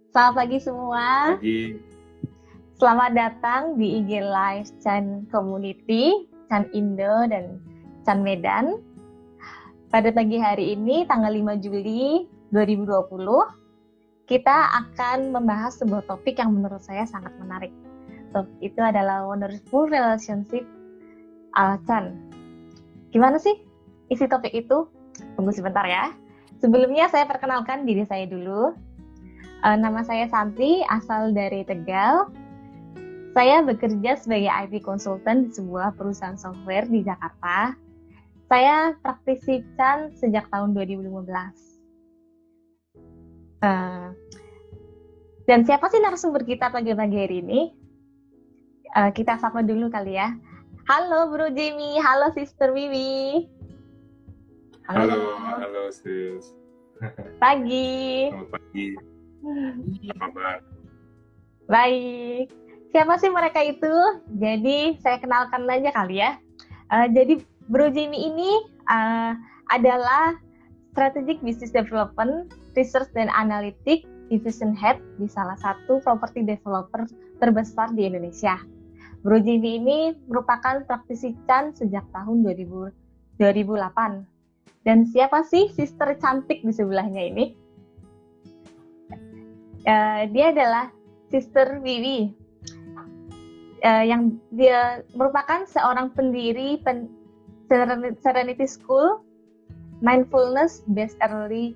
Selamat pagi semua. Pagi. Selamat datang di IG Live Chan Community, Chan Indo dan Chan Medan. Pada pagi hari ini, tanggal 5 Juli 2020, kita akan membahas sebuah topik yang menurut saya sangat menarik. Topik itu adalah Wonderful Relationship ala Chan. Gimana sih isi topik itu? Tunggu sebentar ya. Sebelumnya saya perkenalkan diri saya dulu. Nama saya Santi, asal dari Tegal. Saya bekerja sebagai IT consultant di sebuah perusahaan software di Jakarta. Saya praktisi Chan sejak tahun 2015. Dan siapa sih narasumber kita pagi-pagi hari ini? Kita sapa dulu kali ya. Halo Bro Jamie, halo Sister Wiwi. Halo sis. Pagi. Selamat pagi. Apa kabar? Baik. Siapa sih mereka itu? Jadi saya kenalkan aja kali ya. Jadi Bro Jamie ini adalah Strategic Business Development, Research dan Analytics Division Head di salah satu property developer terbesar di Indonesia. Bro Jamie ini merupakan praktisi Chan sejak tahun 2008. Dan siapa sih sister cantik di sebelahnya ini? Dia adalah Sister Wiwi. Yang dia merupakan seorang pendiri Serenity School, Mindfulness Based Early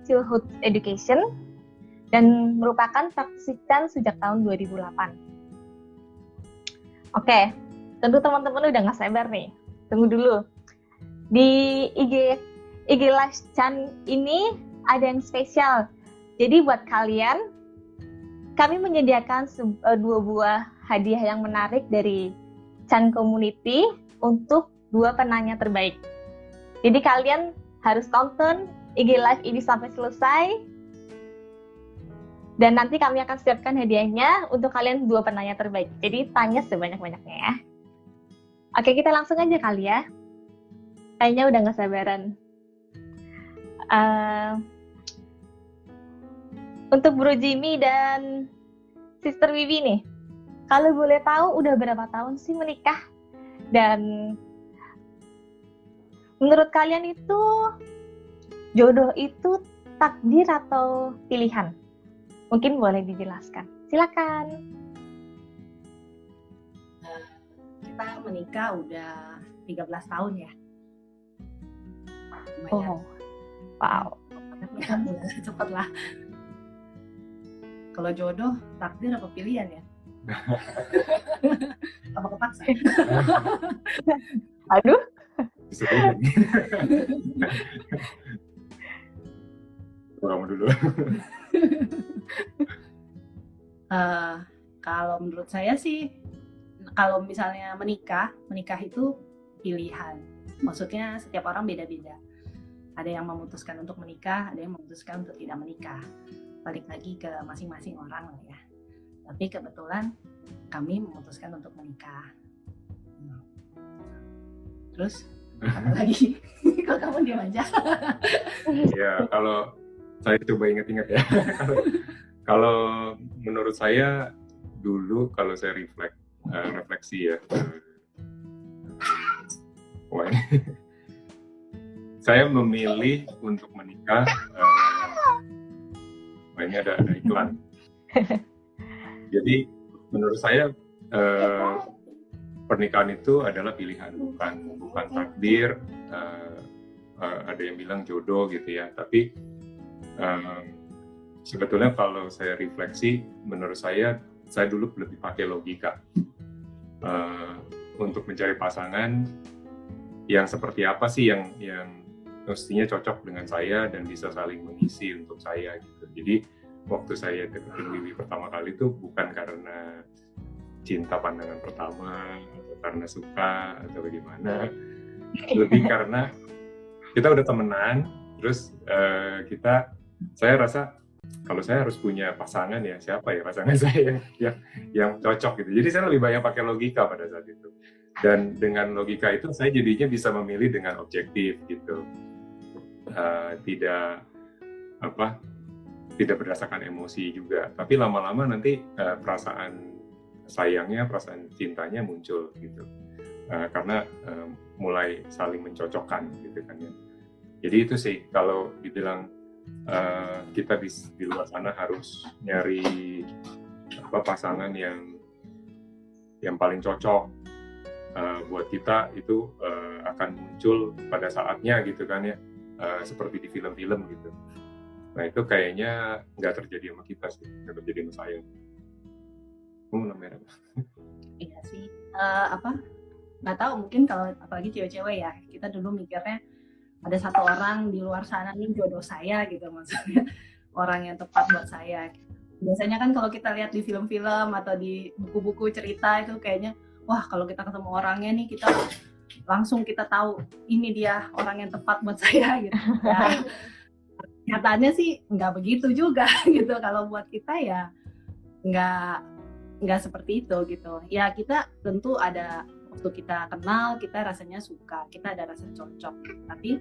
Childhood Education, dan merupakan praktisi Chan sejak tahun 2008. Oke, tentu teman-teman udah nggak sabar nih. Tunggu dulu. Di IG Live Chan ini ada yang spesial. Jadi buat kalian, kami menyediakan dua buah hadiah yang menarik dari Chan Community untuk dua penanya terbaik. Jadi kalian harus tonton IG Live ini sampai selesai. Dan nanti kami akan siapkan hadiahnya untuk kalian dua penanya terbaik. Jadi tanya sebanyak-banyaknya ya. Oke, kita langsung aja kali ya. Kayaknya udah gak sabaran. Untuk Bro Jimmy dan Sister Wiwi nih, kalau boleh tahu udah berapa tahun sih menikah? Dan menurut kalian itu jodoh itu takdir atau pilihan? Mungkin boleh dijelaskan. Silakan. Kita menikah udah 13 tahun ya. Oh, wow. Cepet lah. Kalau jodoh, takdir apa pilihan ya? Apa kepaksa? Aduh. Kamu dulu. Kalau menurut saya sih, kalau misalnya menikah itu pilihan. Maksudnya setiap orang beda-beda. Ada yang memutuskan untuk menikah, ada yang memutuskan untuk tidak menikah. Balik lagi ke masing-masing orang lah ya. Tapi kebetulan kami memutuskan untuk menikah. Terus apa lagi? Kalau kamu diam aja. Ya, kalau saya coba ingat-ingat ya. Kalau menurut saya dulu kalau saya refleksi ya. Wah, saya memilih untuk menikah. Ini ada iklan. Jadi menurut saya pernikahan itu adalah pilihan, bukan takdir. Ada yang bilang jodoh gitu ya. Tapi sebetulnya kalau saya refleksi, menurut saya dulu lebih pakai logika untuk mencari pasangan yang seperti apa sih yang mestinya cocok dengan saya dan bisa saling mengisi untuk saya gitu. Jadi waktu saya deketin Wiwi pertama kali itu bukan karena cinta pandangan pertama atau karena suka atau bagaimana, lebih karena kita udah temenan, terus saya rasa kalau saya harus punya pasangan ya siapa ya pasangan saya yang cocok gitu. Jadi saya lebih banyak pakai logika pada saat itu, dan dengan logika itu saya jadinya bisa memilih dengan objektif gitu. Tidak tidak berdasarkan emosi juga, tapi lama-lama nanti perasaan sayangnya, perasaan cintanya muncul gitu, karena mulai saling mencocokkan gitu kan ya. Jadi itu sih kalau dibilang kita di luar sana harus nyari pasangan yang paling cocok buat kita, itu akan muncul pada saatnya gitu kan ya, seperti di film-film gitu. Nah itu kayaknya nggak terjadi sama kita sih, nggak terjadi sama saya. Kamu namanya apa? Iya sih, nggak tahu, mungkin kalau apalagi cewek-cewek ya, kita dulu mikirnya ada satu orang di luar sana nih jodoh saya gitu, maksudnya orang yang tepat buat saya. Biasanya kan kalau kita lihat di film-film atau di buku-buku cerita itu kayaknya, wah kalau kita ketemu orangnya nih kita langsung kita tahu ini dia orang yang tepat buat saya gitu. Ya, nyatanya sih nggak begitu juga gitu. Kalau buat kita ya nggak seperti itu gitu. Ya kita tentu ada waktu kita kenal, kita rasanya suka, kita ada rasa cocok. Tapi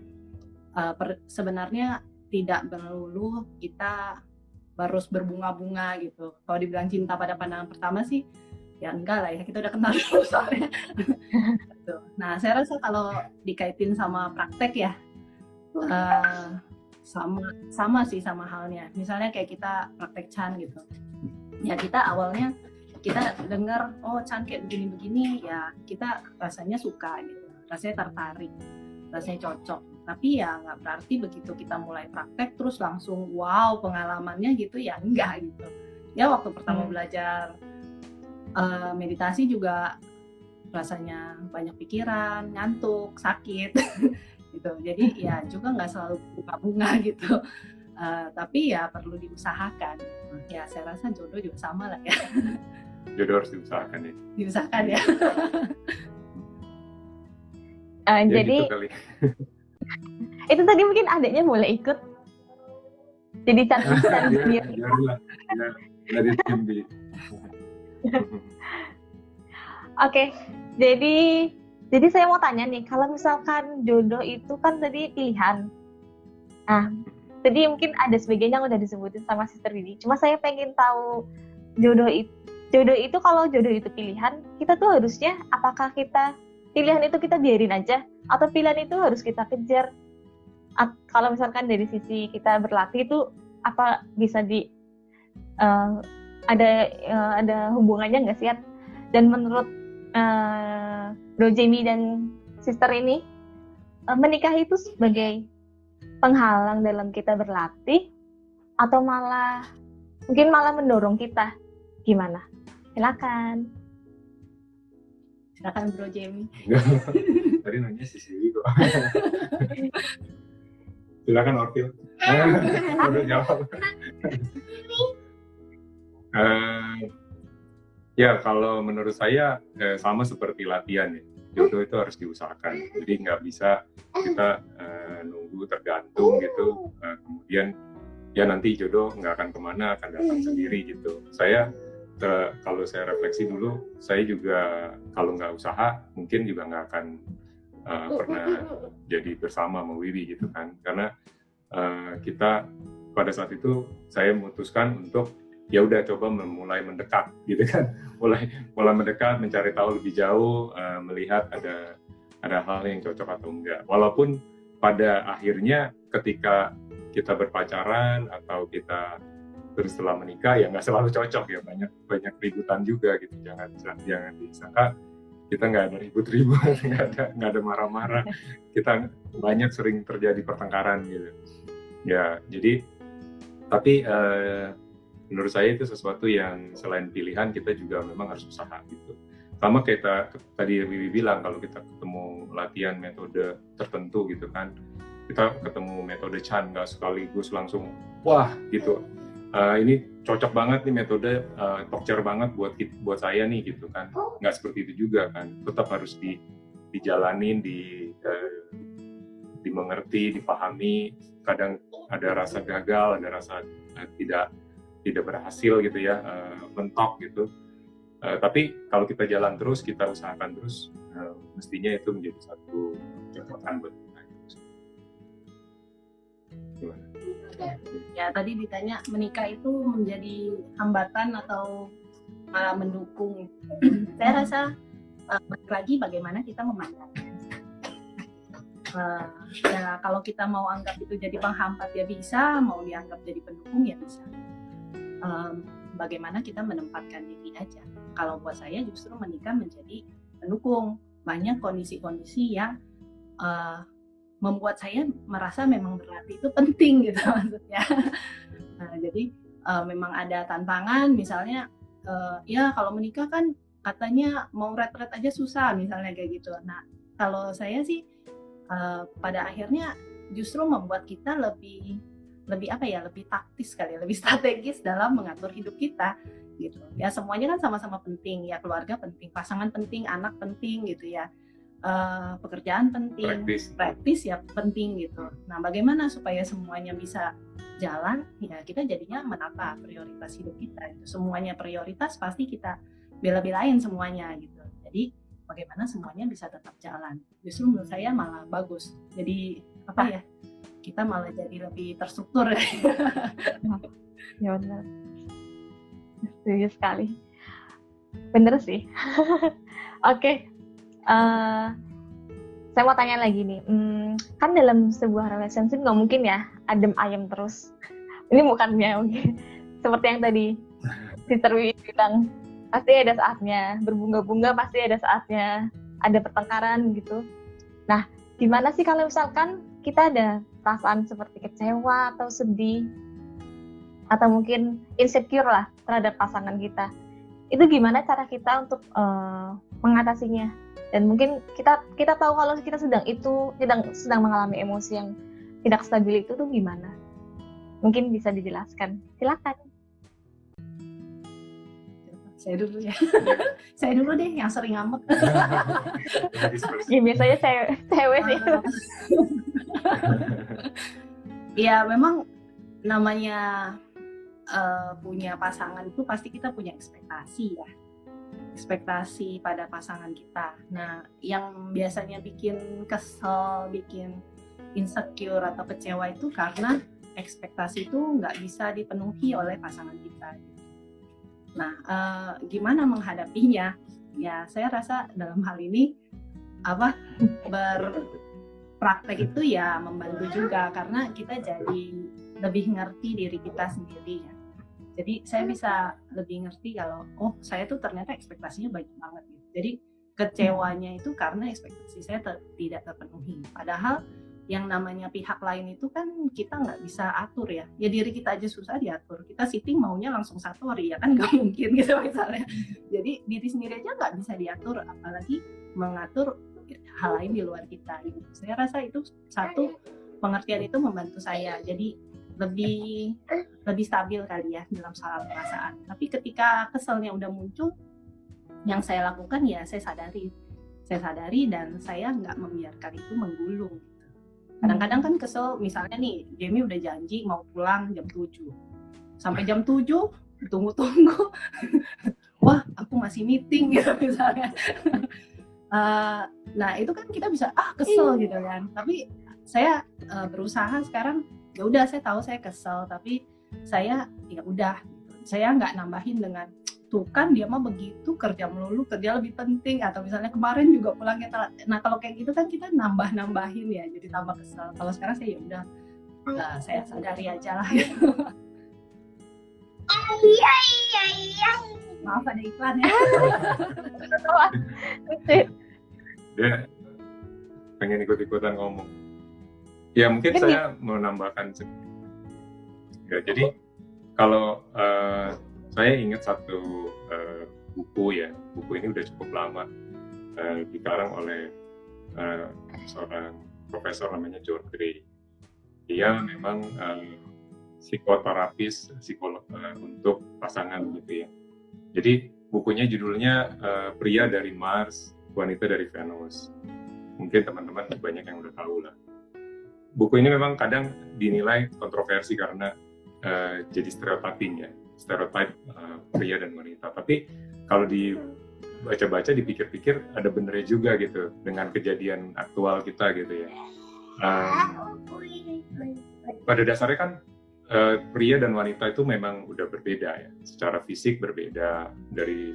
sebenarnya tidak melulu kita harus berbunga-bunga gitu. Kalau dibilang cinta pada pandangan pertama sih, ya enggak lah ya, kita udah kenal soalnya. Gitu. Nah saya rasa kalau dikaitin sama praktek ya, sama sih, sama halnya. Misalnya kayak kita praktek Chan gitu. Ya kita awalnya kita dengar, oh Chan kayak begini-begini, ya kita rasanya suka gitu. Rasanya tertarik, rasanya cocok. Tapi ya nggak berarti begitu kita mulai praktek terus langsung wow pengalamannya gitu, ya enggak gitu. Ya waktu pertama belajar meditasi juga rasanya banyak pikiran, ngantuk, sakit. Gitu. Jadi ya juga nggak selalu bunga-bunga gitu, tapi ya perlu diusahakan. Ya saya rasa jodoh juga sama lah ya. Jodoh harus diusahakan ya. Diusahakan ya. Jadi gitu kali. itu tadi mungkin adiknya boleh ikut. Jadi cantik sendiri. Dari tim di. Oke, jadi saya mau tanya nih, kalau misalkan jodoh itu kan tadi pilihan. Nah, tadi mungkin ada sebagian yang udah disebutin sama Sister Didi. Cuma saya pengen tahu jodoh itu kalau jodoh itu pilihan, kita tuh harusnya apakah pilihan itu kita biarin aja atau pilihan itu harus kita kejar? Kalau misalkan dari sisi kita berlatih itu apa bisa ada hubungannya nggak sih? Dan menurut Bro Jamie dan Sister ini, menikah itu sebagai penghalang dalam kita berlatih atau mungkin malah mendorong kita? Gimana? Silakan Bro Jamie. Tadi nanya sisi kok. Silakan Orville. Udah jawab. Ya kalau menurut saya sama seperti latihan ya, jodoh itu harus diusahakan. Jadi nggak bisa kita nunggu tergantung gitu, kemudian ya nanti jodoh nggak akan kemana, akan datang sendiri gitu. Kalau saya refleksi dulu, saya juga kalau nggak usaha mungkin juga nggak akan pernah jadi bersama sama Wiwi gitu kan, karena kita pada saat itu saya memutuskan untuk ya udah coba mulai mendekat gitu kan, mulai mendekat, mencari tahu lebih jauh, melihat ada hal yang cocok atau enggak. Walaupun pada akhirnya ketika kita berpacaran atau kita terus setelah menikah ya nggak selalu cocok ya, banyak ributan juga gitu. Jangan disangka kita nggak ada ribut-ribut, nggak ada marah-marah. Kita banyak sering terjadi pertengkaran gitu. Ya jadi tapi menurut saya itu sesuatu yang selain pilihan kita juga memang harus usaha gitu. Sama kayak tadi Wiwi bilang, kalau kita ketemu latihan metode tertentu gitu kan, kita ketemu metode Chan nggak sekaligus langsung wah gitu, ini cocok banget nih metode, tokcer banget buat saya nih gitu kan, nggak seperti itu juga kan, tetap harus dijalanin, dimengerti, dipahami. Kadang ada rasa gagal, ada rasa tidak berhasil gitu ya, mentok gitu. Tapi kalau kita jalan terus, kita usahakan terus, mestinya itu menjadi satu catatan buat kita. Gimana? Ya tadi ditanya menikah itu menjadi hambatan atau malah mendukung. Saya rasa balik lagi bagaimana kita memandangnya. Ya kalau kita mau anggap itu jadi penghambat ya bisa, mau dianggap jadi pendukung ya bisa. Bagaimana kita menempatkan diri aja. Kalau buat saya justru menikah menjadi pendukung. Banyak kondisi-kondisi yang membuat saya merasa memang berarti itu penting gitu maksudnya. Jadi memang ada tantangan, misalnya ya kalau menikah kan katanya mau retret aja susah misalnya kayak gitu. Nah kalau saya sih pada akhirnya justru membuat kita lebih taktis kali, lebih strategis dalam mengatur hidup kita gitu. Ya semuanya kan sama-sama penting ya, keluarga penting, pasangan penting, anak penting gitu ya. Pekerjaan penting, praktis ya penting gitu. Nah, bagaimana supaya semuanya bisa jalan? Ya kita jadinya menata prioritas hidup kita. Gitu. Semuanya prioritas pasti kita bela-belain semuanya gitu. Jadi bagaimana semuanya bisa tetap jalan? Justru menurut saya malah bagus. Jadi apa ya? Kita malah jadi lebih terstruktur. Ya benar. Setuju sekali. Bener sih. Oke. Saya mau tanya lagi nih, kan dalam sebuah relationship nggak mungkin ya adem ayem terus. Ini bukannya mungkin seperti yang tadi Sister Wiwi bilang, pasti ada saatnya berbunga-bunga, pasti ada saatnya ada pertengkaran gitu. Nah, gimana sih kalau misalkan kita ada perasaan seperti kecewa atau sedih atau mungkin insecure lah terhadap pasangan kita? Itu gimana cara kita untuk mengatasinya? Dan mungkin kita tahu kalau kita sedang mengalami emosi yang tidak stabil itu tuh gimana? Mungkin bisa dijelaskan. Silakan. Saya dulu ya. Saya dulu deh yang sering ngambek. Ya biasanya cewek sih. Ya memang namanya punya pasangan itu pasti kita punya ekspektasi ya. Ekspektasi pada pasangan kita. Nah, yang biasanya bikin kesel, bikin insecure atau kecewa itu karena ekspektasi itu nggak bisa dipenuhi oleh pasangan kita. Nah, gimana menghadapinya? Ya, saya rasa dalam hal ini berpraktek itu ya membantu juga karena kita jadi lebih ngerti diri kita sendiri ya. Jadi saya bisa lebih ngerti kalau saya tuh ternyata ekspektasinya banyak banget gitu. Jadi kecewanya itu karena ekspektasi saya tidak terpenuhi. Padahal yang namanya pihak lain itu kan kita nggak bisa atur ya. Ya diri kita aja susah diatur. Kita syuting maunya langsung 1 hari ya kan nggak mungkin gitu misalnya. Jadi diri sendiri aja nggak bisa diatur, apalagi mengatur hal lain di luar kita. Gitu. Saya rasa itu satu pengertian itu membantu saya. Jadi lebih stabil kali ya dalam soal perasaan. Tapi ketika keselnya udah muncul, yang saya lakukan ya saya sadari dan saya nggak membiarkan itu menggulung. Kadang-kadang kan kesel, misalnya nih Jamie udah janji mau pulang jam 7, sampai jam 7 tunggu, wah aku masih meeting gitu misalnya. Nah itu kan kita bisa kesel gitu kan. Tapi saya berusaha sekarang. Ya udah saya tahu saya kesel, tapi saya ya udah saya nggak nambahin dengan tuh kan dia mah begitu kerja melulu, kerja lebih penting, atau misalnya kemarin juga pulangnya telat. Nah kalau kayak gitu kan kita nambahin ya, jadi tambah kesel. Kalau sekarang saya ya udah saya sadari aja lah gitu. Maaf ada iklan ya. Dia pengen ikut-ikutan ngomong. Ya mungkin saya mau nambahkan ya, jadi kalau saya ingat satu buku ini udah cukup lama dikarang oleh seorang profesor namanya John Gray. Dia memang psikoterapis, psikolog untuk pasangan gitu ya. Jadi bukunya judulnya Pria dari Mars, Wanita dari Venus. Mungkin teman-teman banyak yang udah tahu lah. Buku ini memang kadang dinilai kontroversi karena jadi stereotyping ya, stereotip pria dan wanita. Tapi kalau dibaca-baca, dipikir-pikir ada benernya juga gitu dengan kejadian aktual kita gitu ya. Pada dasarnya kan pria dan wanita itu memang udah berbeda ya, secara fisik berbeda, dari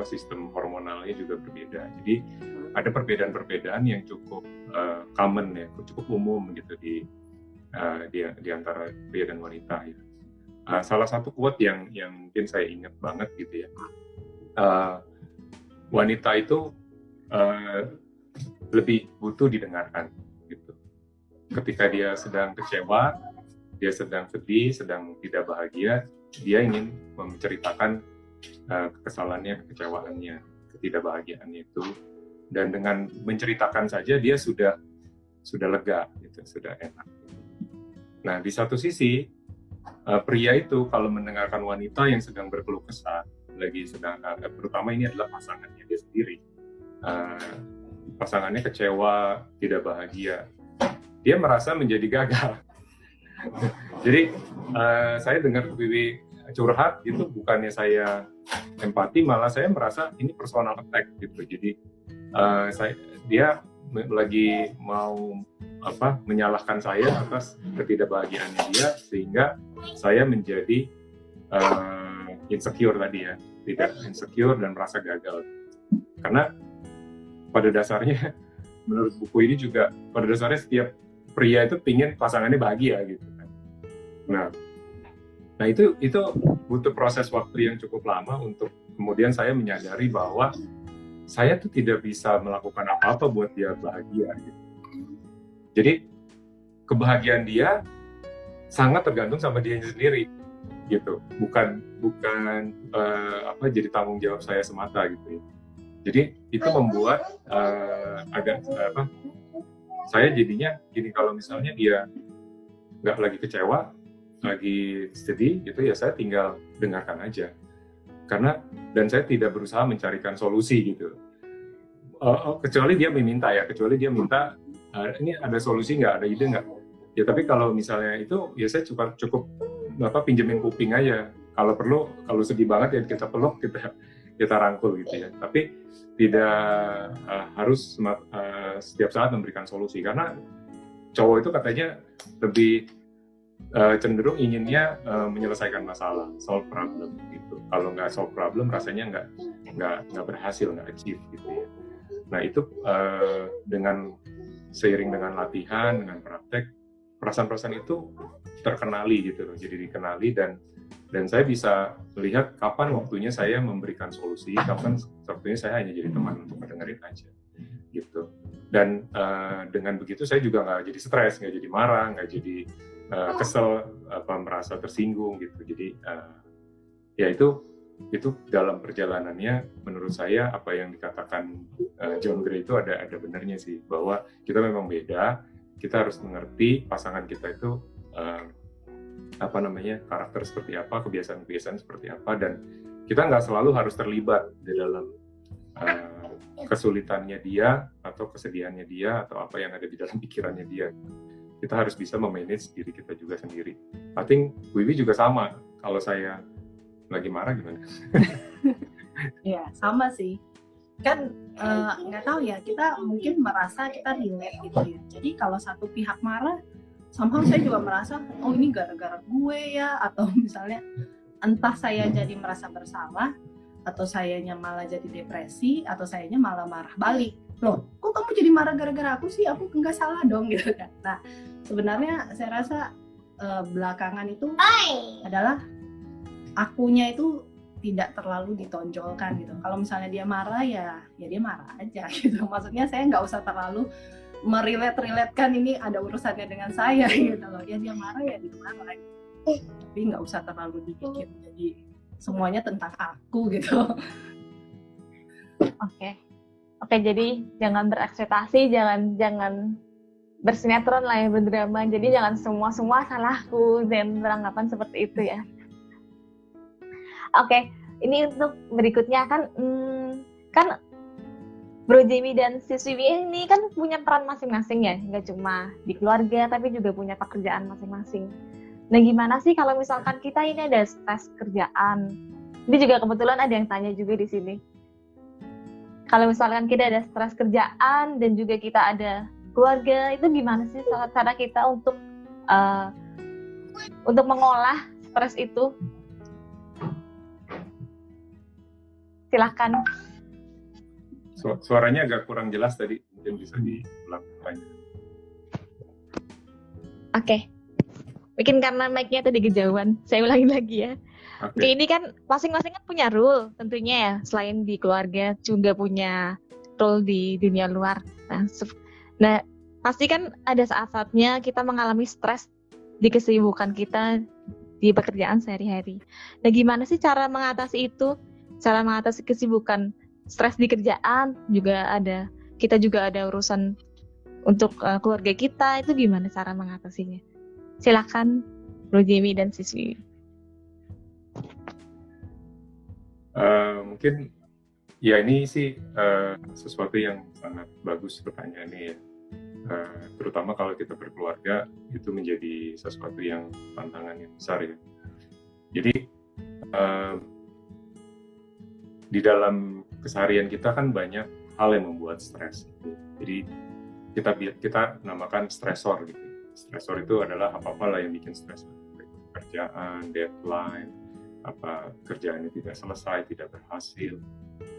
sistem hormonalnya juga berbeda. Jadi ada perbedaan-perbedaan yang cukup common ya, cukup umum gitu di antara pria dan wanita ya. Salah satu quote yang mungkin saya ingat banget gitu ya, wanita itu lebih butuh didengarkan gitu. Ketika dia sedang kecewa, dia sedang sedih, sedang tidak bahagia, dia ingin menceritakan kekesalannya, kekecewaannya, ketidakbahagiaannya itu, dan dengan menceritakan saja dia sudah lega, gitu, sudah enak. Nah, di satu sisi pria itu kalau mendengarkan wanita yang sedang berkeluh kesah, terutama ini adalah pasangannya dia sendiri, pasangannya kecewa, tidak bahagia, dia merasa menjadi gagal. Jadi saya dengar Wiwi curhat gitu, bukannya saya empati, malah saya merasa ini personal attack gitu. Jadi dia lagi mau menyalahkan saya atas ketidakbahagiaannya dia, sehingga saya menjadi insecure tadi ya, tidak insecure dan merasa gagal. Karena pada dasarnya menurut buku ini juga pada dasarnya setiap pria itu pingin pasangannya bahagia gitu kan. Nah itu butuh proses waktu yang cukup lama untuk kemudian saya menyadari bahwa saya tuh tidak bisa melakukan apa-apa buat dia bahagia gitu. Jadi kebahagiaan dia sangat tergantung sama dia sendiri gitu, bukan jadi tanggung jawab saya semata gitu ya. Jadi itu membuat saya jadinya gini, kalau misalnya dia nggak lagi kecewa, lagi sedih gitu ya, saya tinggal dengarkan aja. Dan saya tidak berusaha mencarikan solusi gitu. Kecuali dia minta, ini ada solusi nggak, ada ide nggak? Ya tapi kalau misalnya itu, ya saya cukup pinjemin kuping aja. Kalau perlu, kalau sedih banget ya kita peluk, kita rangkul gitu ya. Tapi tidak harus setiap saat memberikan solusi, karena cowok itu katanya lebih cenderung inginnya menyelesaikan masalah, solve problem gitu. Kalau nggak solve problem, rasanya nggak berhasil, nggak achieve gitu ya. Nah itu seiring dengan latihan, dengan praktek, perasaan-perasaan itu terkenali gitu loh, jadi dikenali, dan saya bisa melihat kapan waktunya saya memberikan solusi, kapan waktunya saya hanya jadi teman untuk mendengarin aja gitu. Dan dengan begitu saya juga nggak jadi stres, nggak jadi marah, nggak jadi kesel, merasa tersinggung gitu. Jadi ya itu dalam perjalanannya menurut saya apa yang dikatakan John Gray itu ada benarnya sih, bahwa kita memang beda, kita harus mengerti pasangan kita itu karakter seperti apa, kebiasaan-kebiasaan seperti apa, dan kita nggak selalu harus terlibat di dalam kesulitannya dia atau kesedihannya dia atau apa yang ada di dalam pikirannya dia. Kita harus bisa memanage diri kita juga sendiri. I think Wiwi juga sama. Kalau saya lagi marah gimana? Ya sama sih. Kan nggak tahu ya, kita mungkin merasa kita relate gitu ya. Jadi kalau satu pihak marah, somehow saya juga merasa, oh ini gara-gara gue ya, atau misalnya entah saya jadi merasa bersalah, atau sayanya malah jadi depresi, atau sayanya malah marah balik. Loh, kok kamu jadi marah gara-gara aku sih? Aku nggak salah dong gitu kan. Nah, sebenarnya saya rasa belakangan itu adalah akunya itu tidak terlalu ditonjolkan gitu. Kalau misalnya dia marah ya dia marah aja gitu. Maksudnya saya nggak usah terlalu merelate-relatekan ini ada urusannya dengan saya gitu loh. Ya dia marah ya dia marah. Tapi nggak usah terlalu dibikin jadi semuanya tentang aku gitu. Oke, jadi jangan berekspektasi, jangan bersinetron lah ya, berdrama. Jadi jangan semua salahku, dan beranggapan seperti itu ya. Oke, ini untuk berikutnya kan Bro Jamie dan Sis Wiwi ini kan punya peran masing-masing ya, nggak cuma di keluarga tapi juga punya pekerjaan masing-masing. Nah gimana sih kalau misalkan kita ini ada stres kerjaan? Ini juga kebetulan ada yang tanya juga di sini. Kalau misalkan kita ada stres kerjaan dan juga kita ada keluarga, itu gimana sih cara kita untuk untuk mengolah stres itu? Silahkan. Suaranya agak kurang jelas tadi, mungkin bisa diulang lagi. Oke. Mungkin karena mic-nya tadi kejauhan, saya ulangin lagi ya. Oke, ini kan masing-masing kan punya role tentunya ya, selain di keluarga juga punya role di dunia luar. Nah, pasti kan ada saat-saatnya kita mengalami stres di kesibukan kita di pekerjaan sehari-hari. Nah, gimana sih cara mengatasi itu? Cara mengatasi kesibukan stres di kerjaan juga ada. Kita juga ada urusan untuk keluarga kita, itu gimana cara mengatasinya? Silakan Bro Jimmy dan Siswi. Mungkin ya ini sih sesuatu yang sangat bagus pertanyaannya ya. Terutama kalau kita berkeluarga, itu menjadi sesuatu yang tantangan yang besar ya. Jadi di dalam keseharian kita kan banyak hal yang membuat stres. Jadi kita namakan stresor gitu. Stresor itu adalah apa-apa lah yang bikin stres. Pekerjaan, deadline, apa kerjaannya tidak selesai, tidak berhasil,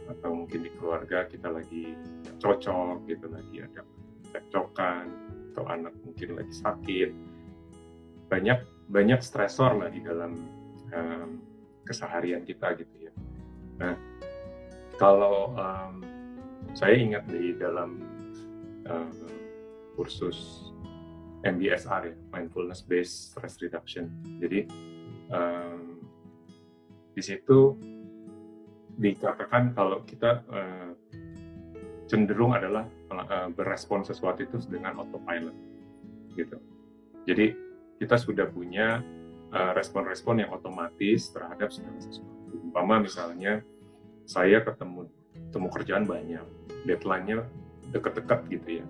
atau mungkin di keluarga kita lagi cocok gitu, lagi ada cekcokan, atau anak mungkin lagi sakit. Banyak stresor lah di dalam keseharian kita gitu ya. Nah, kalau saya ingat di dalam kursus MBSR ya, Mindfulness Based Stress Reduction. Jadi di situ dikatakan kalau kita cenderung adalah berespon sesuatu itu dengan autopilot, gitu. Jadi kita sudah punya respon-respon yang otomatis terhadap segala sesuatu. Umpama misalnya saya ketemu kerjaan banyak, deadline-nya dekat-dekat gitu ya,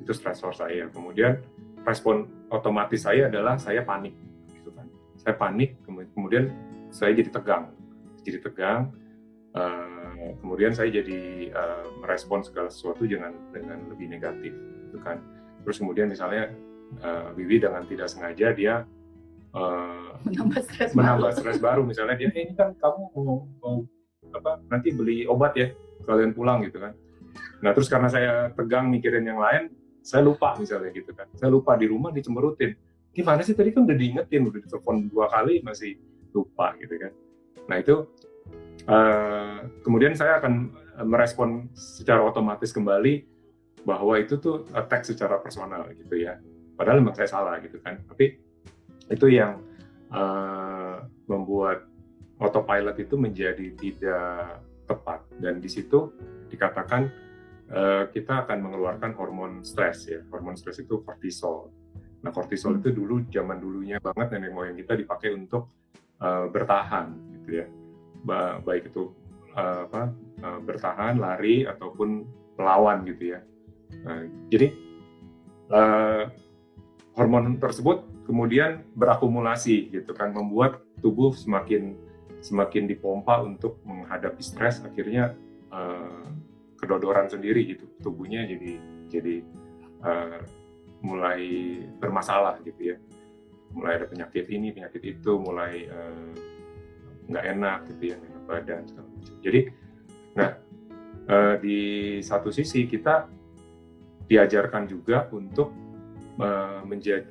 itu stresor saya. Kemudian respon otomatis saya adalah saya panik, gitu kan. Saya panik, kemudian saya jadi tegang, kemudian saya jadi merespon segala sesuatu dengan lebih negatif, gitu kan. Terus kemudian misalnya Wiwi dengan tidak sengaja dia menambah stres baru, misalnya dia ini kan kamu mau nanti beli obat ya, kalian pulang gitu kan. Nah terus karena saya tegang mikirin yang lain, saya lupa misalnya gitu kan. Saya lupa di rumah dicemberutin. Gimana sih tadi kan udah diingetin, udah ditelepon 2 kali masih lupa gitu kan. Nah itu kemudian saya akan merespon secara otomatis kembali bahwa itu tuh attack secara personal gitu ya. Padahal memang saya salah gitu kan. Tapi itu yang membuat autopilot itu menjadi tidak tepat, dan di situ dikatakan kita akan mengeluarkan hormon stres ya. Hormon stres itu kortisol. Nah, kortisol itu dulu zaman dulunya banget nenek moyang kita dipakai untuk bertahan gitu ya. Baik itu bertahan, lari ataupun melawan gitu ya. Jadi hormon tersebut kemudian berakumulasi gitu kan, membuat tubuh semakin dipompa untuk menghadapi stres, akhirnya kedodoran sendiri gitu, tubuhnya jadi mulai bermasalah gitu ya, mulai ada penyakit ini penyakit itu, mulai nggak enak gitu ya, enak badan segala macam. Jadi nah di satu sisi kita diajarkan juga untuk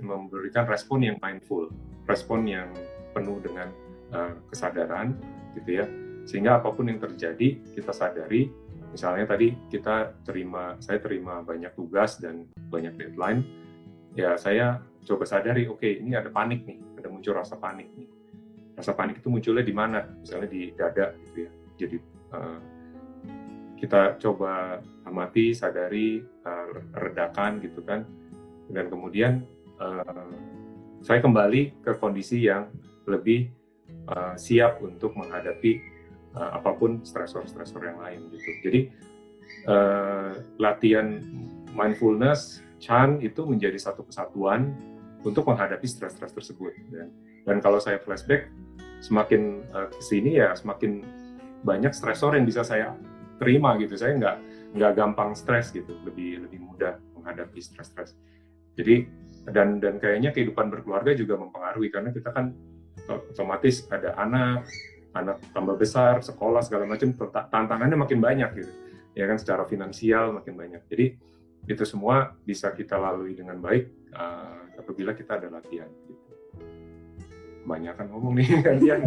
memberikan respon yang mindful, respon yang penuh dengan kesadaran gitu ya, sehingga apapun yang terjadi kita sadari. Misalnya tadi saya terima banyak tugas dan banyak deadline, ya saya coba sadari, oke, ini ada panik nih, ada muncul rasa panik nih. Rasa panik itu munculnya di mana? Misalnya di dada gitu ya. Jadi kita coba amati, sadari, redakan gitu kan, dan kemudian saya kembali ke kondisi yang lebih siap untuk menghadapi apapun stresor yang lain gitu. Jadi latihan mindfulness Chan itu menjadi satu kesatuan untuk menghadapi stres tersebut. Dan kalau saya flashback, semakin kesini ya semakin banyak stresor yang bisa saya terima gitu. Saya nggak gampang stres gitu, lebih mudah menghadapi stres. Jadi dan kayaknya kehidupan berkeluarga juga mempengaruhi, karena kita kan otomatis ada anak tambah besar, sekolah segala macam, tantangannya makin banyak gitu ya kan, secara finansial makin banyak. Jadi itu semua bisa kita lalui dengan baik apabila kita ada latihan gitu. Kebanyakan ngomong nih kalian.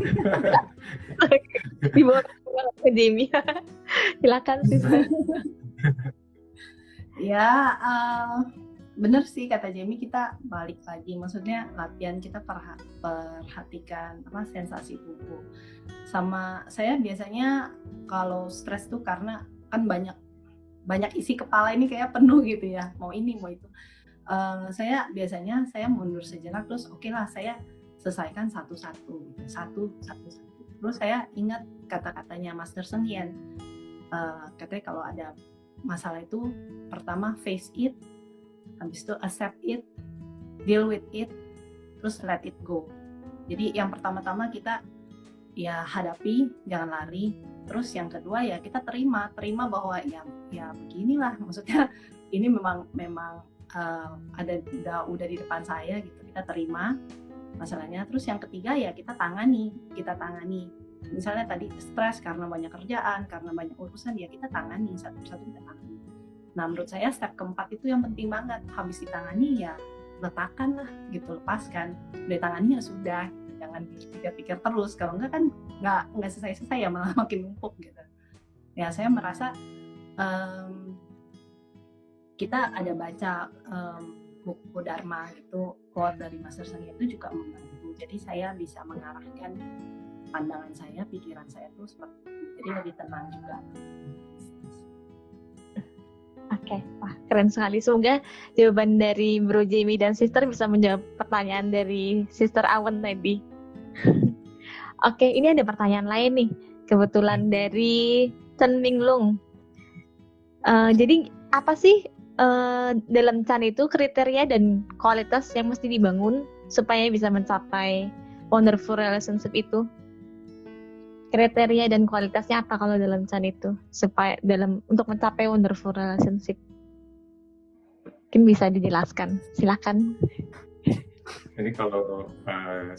Dibawa ke Jamie. Silakan sister. Ya, bener sih kata Jamie, kita balik lagi, maksudnya latihan kita perhatikan sensasi tubuh. Sama saya biasanya kalau stres tuh karena kan banyak isi kepala ini kayak penuh gitu ya, mau ini mau itu. Saya biasanya mundur sejenak, terus oke lah saya selesaikan satu-satu gitu, satu. Terus saya ingat kata-katanya Master Seng Yen, katanya kalau ada masalah itu pertama face it, habis itu accept it, deal with it, terus let it go. Jadi yang pertama-tama kita ya hadapi, jangan lari. Terus yang kedua ya kita terima bahwa ya beginilah, maksudnya ini memang ada udah di depan saya gitu, kita terima masalahnya. Terus yang ketiga ya kita tangani. Misalnya tadi stres karena banyak kerjaan, karena banyak urusan, ya kita tangani satu-satu, kita tangani. Nah menurut saya step keempat itu yang penting banget. Habis ditangani ya letakkan lah gitu, lepaskan. Udah tangani ya sudah, jangan pikir-pikir terus. Kalau enggak kan nggak selesai-selesai ya, malah makin numpuk gitu. Ya saya merasa kita ada baca buku Dharma gitu, quote dari Master Seng Yen itu juga membantu. Jadi saya bisa mengarahkan pandangan saya, pikiran saya tuh seperti itu. Jadi lebih tenang juga. Oke, wah keren sekali. Semoga jawaban dari Bro Jamie dan Sister bisa menjawab pertanyaan dari Sister Awen tadi. Oke, ini ada pertanyaan lain nih. Kebetulan dari Chen Minglung. Jadi apa sih dalam Chan itu kriteria dan kualitas yang mesti dibangun supaya bisa mencapai wonderful relationship itu? Kriteria dan kualitasnya apa kalau dalam Chan itu supaya untuk mencapai wonderful relationship? Mungkin bisa dijelaskan, silakan. Ini kalau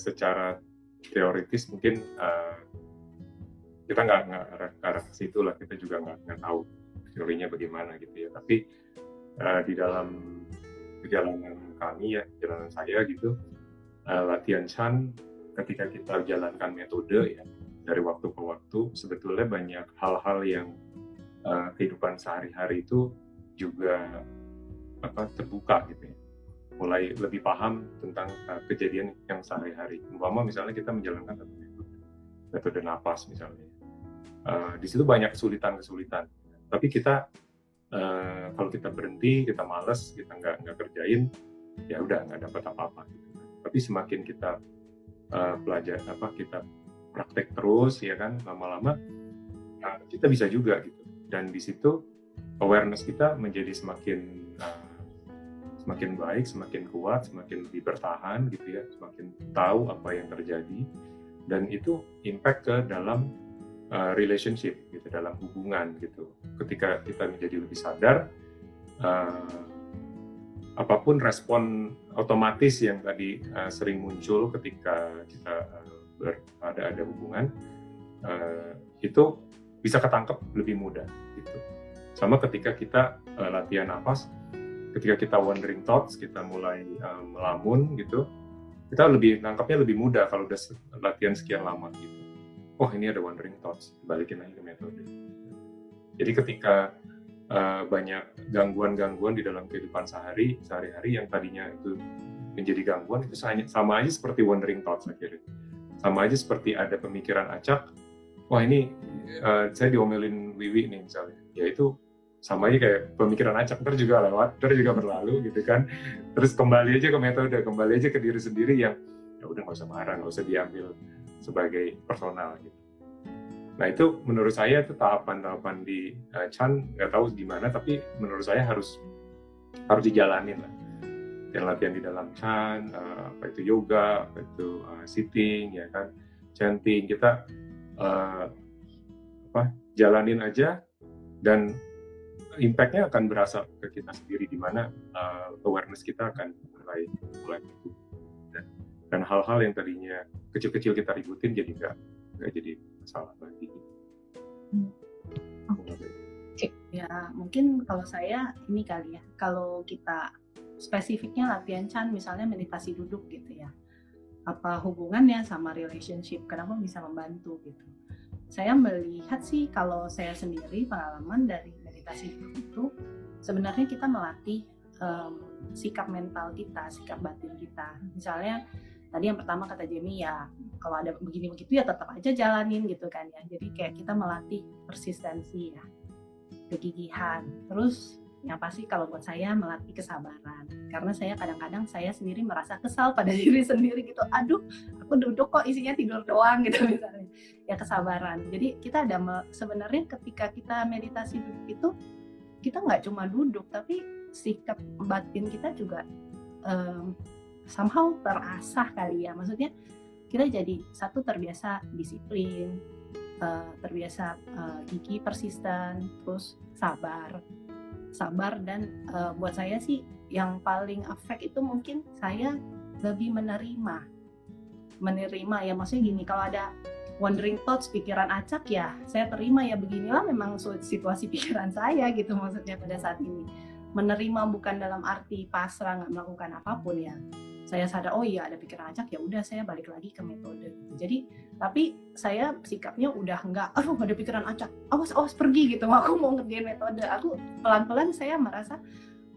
secara teoritis mungkin kita nggak arah ke situ lah, kita juga nggak tahu teorinya bagaimana gitu ya. Tapi di dalam perjalanan kami ya, perjalanan saya gitu, latihan Chan ketika kita jalankan metode ya, dari waktu ke waktu sebetulnya banyak hal-hal yang kehidupan sehari-hari itu juga terbuka gitu ya, mulai lebih paham tentang kejadian yang sehari-hari. Umpama misalnya kita menjalankan metode napas misalnya, di situ banyak kesulitan, tapi kita kalau kita berhenti, kita malas, kita nggak kerjain, ya udah nggak dapat apa-apa gitu. Tapi semakin kita kita praktek terus ya kan, lama-lama kita bisa juga gitu. Dan di situ awareness kita menjadi semakin baik, semakin kuat, semakin lebih bertahan gitu ya, semakin tahu apa yang terjadi, dan itu impact ke dalam relationship gitu, dalam hubungan gitu. Ketika kita menjadi lebih sadar, apapun respon otomatis yang tadi sering muncul ketika kita ada hubungan, itu bisa ketangkep lebih mudah gitu. Sama ketika kita latihan napas, ketika kita wandering thoughts, kita mulai melamun gitu, kita nangkapnya lebih mudah kalau udah latihan sekian lama gitu. Oh ini ada wandering thoughts, balikin lagi ke metode. Jadi ketika banyak gangguan-gangguan di dalam kehidupan sehari-hari yang tadinya itu menjadi gangguan, itu sama aja seperti wandering thoughts akhirnya. Sama aja seperti ada pemikiran acak, wah ini saya diomelin Wiwi nih misalnya, ya itu sama aja kayak pemikiran acak, ntar juga lewat, ntar juga berlalu gitu kan. Terus kembali aja ke metode, kembali aja ke diri sendiri yang ya udah nggak usah marah, nggak usah diambil sebagai personal gitu. Nah itu menurut saya itu tahapan-tahapan di Chan, nggak tahu gimana, tapi menurut saya harus dijalanin lah. Yang latihan di dalam Chan, apa itu yoga, apa itu sitting, ya kan, chanting, kita jalanin aja, dan impact-nya akan berasa ke kita sendiri, di mana awareness kita akan mulai sampai bulan itu. Dan hal-hal yang tadinya kecil-kecil kita ributin jadi nggak jadi masalah lagi. Ya mungkin kalau saya ini kali ya, kalau kita spesifiknya latihan Chan misalnya meditasi duduk gitu ya, apa hubungannya sama relationship, kenapa bisa membantu gitu. Saya melihat sih kalau saya sendiri pengalaman dari meditasi duduk itu sebenarnya kita melatih sikap mental kita, sikap batin kita. Misalnya tadi yang pertama kata Jamie ya, kalau ada begini begitu ya tetap aja jalanin gitu kan ya. Jadi kayak kita melatih persistensi ya, kegigihan. Terus yang pasti kalau buat saya melatih kesabaran. Karena saya kadang-kadang saya sendiri merasa kesal pada diri sendiri gitu. Aduh, aku duduk kok isinya tidur doang gitu misalnya. Ya kesabaran. Jadi kita ada sebenarnya ketika kita meditasi duduk itu kita nggak cuma duduk tapi sikap batin kita juga somehow terasah kali ya, maksudnya kita jadi satu terbiasa disiplin, terbiasa gigih, persisten, terus sabar dan buat saya sih yang paling efek itu mungkin saya lebih menerima ya, maksudnya gini, kalau ada wandering thoughts, pikiran acak ya saya terima ya, beginilah memang situasi pikiran saya gitu, maksudnya pada saat ini menerima bukan dalam arti pasrah nggak melakukan apapun ya. Saya sadar, oh iya ada pikiran acak, ya udah saya balik lagi ke metode gitu. Jadi tapi saya sikapnya udah enggak, aduh ada pikiran acak, awas pergi gitu, aku mau ngerjain metode. Aku pelan-pelan saya merasa,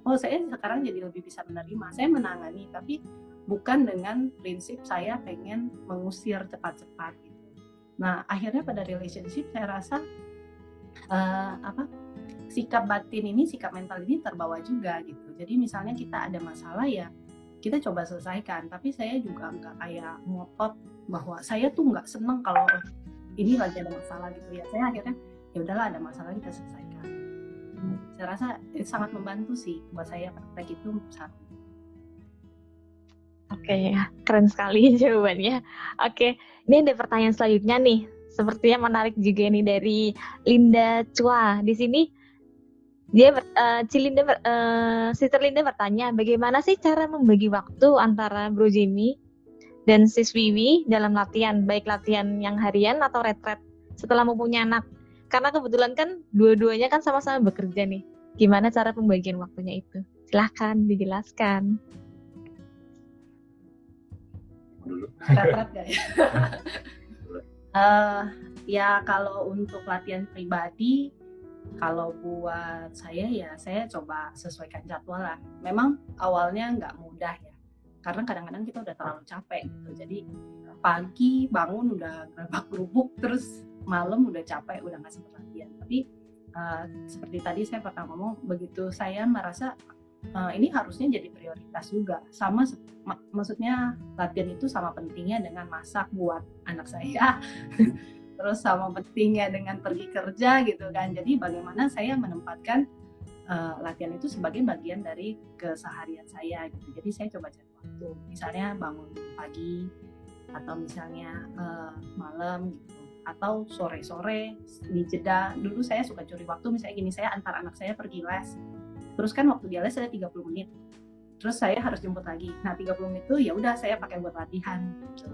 oh saya sekarang jadi lebih bisa menerima, saya menangani, tapi bukan dengan prinsip saya pengen mengusir cepat-cepat gitu. Nah akhirnya pada relationship saya rasa sikap batin ini, sikap mental ini terbawa juga gitu. Jadi misalnya kita ada masalah ya kita coba selesaikan, tapi saya juga nggak kayak ngotot bahwa saya tuh nggak seneng kalau ini lagi ada masalah gitu ya. Saya akhirnya ya udahlah ada masalah kita selesaikan. Saya rasa itu sangat membantu sih buat saya praktek itu sangat. Oke ya, keren sekali jawabannya. Oke, ini ada pertanyaan selanjutnya nih. Sepertinya menarik juga nih dari Linda Chua. Di sini dia Sister Linda bertanya, bagaimana sih cara membagi waktu antara Bro Jamie dan Sis Wiwi dalam latihan, baik latihan yang harian atau retret setelah mempunyai anak? Karena kebetulan kan dua-duanya kan sama-sama bekerja nih. Gimana cara pembagian waktunya itu? Silahkan dijelaskan. Retret gak ya? Ya kalau untuk latihan pribadi, kalau buat saya ya saya coba sesuaikan jadwal lah. Memang awalnya nggak mudah ya, karena kadang-kadang kita udah terlalu capek gitu. Jadi pagi bangun udah gerabak-gerubuk, terus malam udah capek, udah nggak sempat latihan. Tapi seperti tadi saya pernah ngomong, begitu saya merasa ini harusnya jadi prioritas juga. Sama maksudnya latihan itu sama pentingnya dengan masak buat anak saya. Terus sama pentingnya dengan pergi kerja gitu kan. Jadi bagaimana saya menempatkan latihan itu sebagai bagian dari keseharian saya gitu. Jadi saya coba cari waktu, misalnya bangun pagi atau misalnya malam gitu, atau sore-sore di jeda. Dulu saya suka curi waktu, misalnya gini, saya antar anak saya pergi les, terus kan waktu dia les ada 30 menit, terus saya harus jemput lagi. Nah 30 menit itu ya udah saya pakai buat latihan gitu.